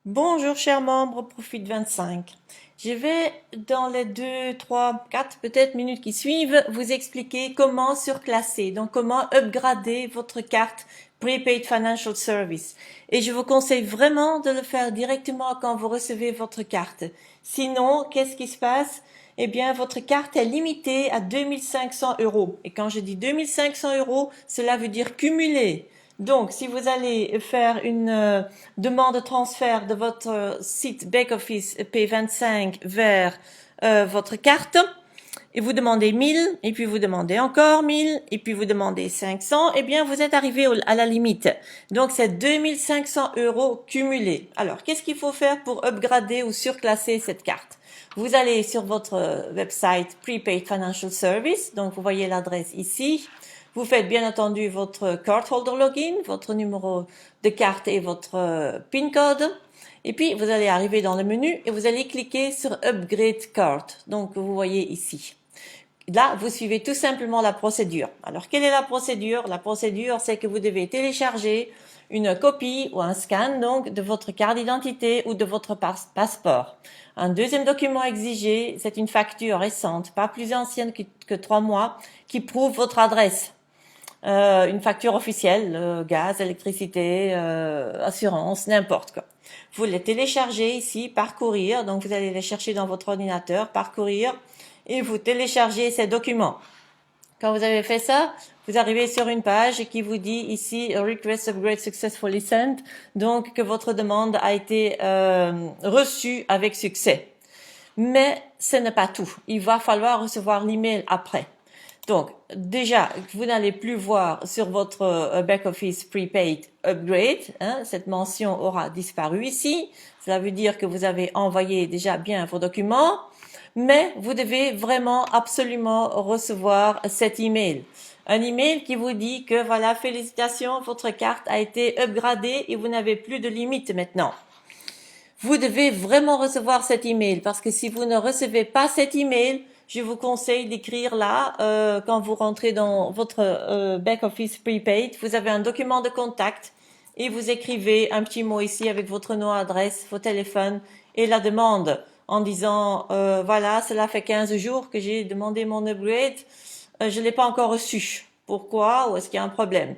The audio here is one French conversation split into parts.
Bonjour chers membres, Profit 25. Je vais dans les 2, 3, 4 peut-être minutes qui suivent vous expliquer comment surclasser, donc comment upgrader votre carte Prepaid Financial Service. Et je vous conseille vraiment de le faire directement quand vous recevez votre carte. Sinon, qu'est-ce qui se passe? Eh bien, votre carte est limitée à 2500 euros. Et quand je dis 2500 euros, cela veut dire cumulé. Donc, si vous allez faire une demande de transfert de votre site back-office P25 vers votre carte, et vous demandez 1000, et puis vous demandez encore 1000, et puis vous demandez 500, eh bien, vous êtes arrivé à la limite. Donc, c'est 2500 euros cumulés. Alors, qu'est-ce qu'il faut faire pour upgrader ou surclasser cette carte? Vous allez sur votre website Prepaid Financial Service, donc vous voyez l'adresse ici. Vous faites bien entendu votre cardholder login, votre numéro de carte et votre PIN code. Et puis, vous allez arriver dans le menu et vous allez cliquer sur Upgrade Card. Donc, vous voyez ici. Là, vous suivez tout simplement la procédure. Alors, quelle est la procédure? La procédure, c'est que vous devez télécharger une copie ou un scan donc de votre carte d'identité ou de votre passeport. Un deuxième document exigé, c'est une facture récente, pas plus ancienne que 3 mois, qui prouve votre adresse. Une facture officielle, gaz, électricité, assurance, n'importe quoi. Vous les téléchargez ici, parcourir, donc vous allez les chercher dans votre ordinateur, parcourir, et vous téléchargez ces documents. Quand vous avez fait ça, vous arrivez sur une page qui vous dit ici Request Upgrade Successfully Sent, donc que votre demande a été reçue avec succès. Mais ce n'est pas tout. Il va falloir recevoir l'email après. Donc, déjà, vous n'allez plus voir sur votre back-office prepaid upgrade. Cette mention aura disparu ici. Cela veut dire que vous avez envoyé déjà bien vos documents. Mais vous devez vraiment absolument recevoir cet email. Un email qui vous dit que voilà, félicitations, votre carte a été upgradée et vous n'avez plus de limite maintenant. Vous devez vraiment recevoir cet email parce que si vous ne recevez pas cet email, je vous conseille d'écrire là, quand vous rentrez dans votre back-office prepaid, vous avez un document de contact et vous écrivez un petit mot ici avec votre nom, adresse, vos téléphones et la demande en disant, voilà, cela fait 15 jours que j'ai demandé mon upgrade, je l'ai pas encore reçu. Pourquoi? Ou est-ce qu'il y a un problème?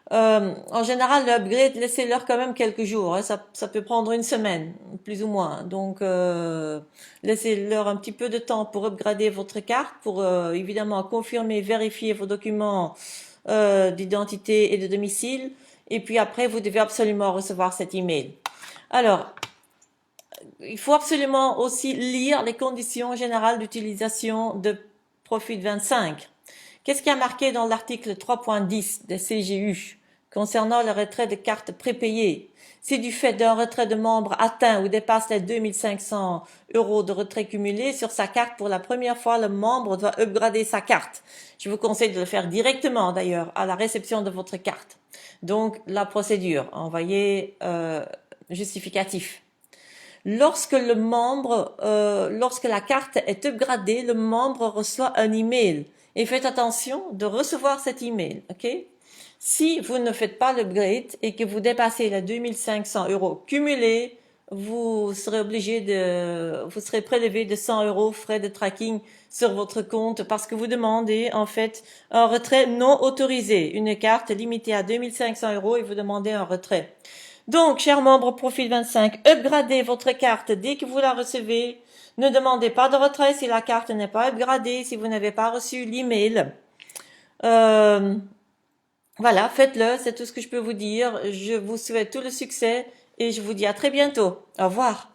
En général, l'upgrade, laissez-leur quand même quelques jours. Hein, ça peut prendre une semaine, plus ou moins. Donc, laissez-leur un petit peu de temps pour upgrader votre carte, pour évidemment confirmer, vérifier vos documents d'identité et de domicile. Et puis après, vous devez absolument recevoir cet email. Alors, il faut absolument aussi lire les conditions générales d'utilisation de Profit 25. Qu'est-ce qui a marqué dans l'article 3.10 des CGU concernant le retrait de cartes prépayées? Si du fait d'un retrait de membre atteint ou dépasse les 2500 euros de retrait cumulé sur sa carte pour la première fois, le membre doit upgrader sa carte. Je vous conseille de le faire directement d'ailleurs à la réception de votre carte. Donc la procédure, envoyer justificatif. Lorsque lorsque la carte est upgradée, le membre reçoit un email. Et faites attention de recevoir cet email, ok? Si vous ne faites pas l'upgrade et que vous dépassez les 2500 euros cumulés, vous serez vous serez prélevé de 100 euros frais de tracking sur votre compte parce que vous demandez en fait un retrait non autorisé, une carte limitée à 2500 euros et vous demandez un retrait. Donc, chers membres Profil 25, upgradez votre carte dès que vous la recevez. Ne demandez pas de retrait si la carte n'est pas upgradée, si vous n'avez pas reçu l'email. Voilà, faites-le, c'est tout ce que je peux vous dire. Je vous souhaite tout le succès et je vous dis à très bientôt. Au revoir.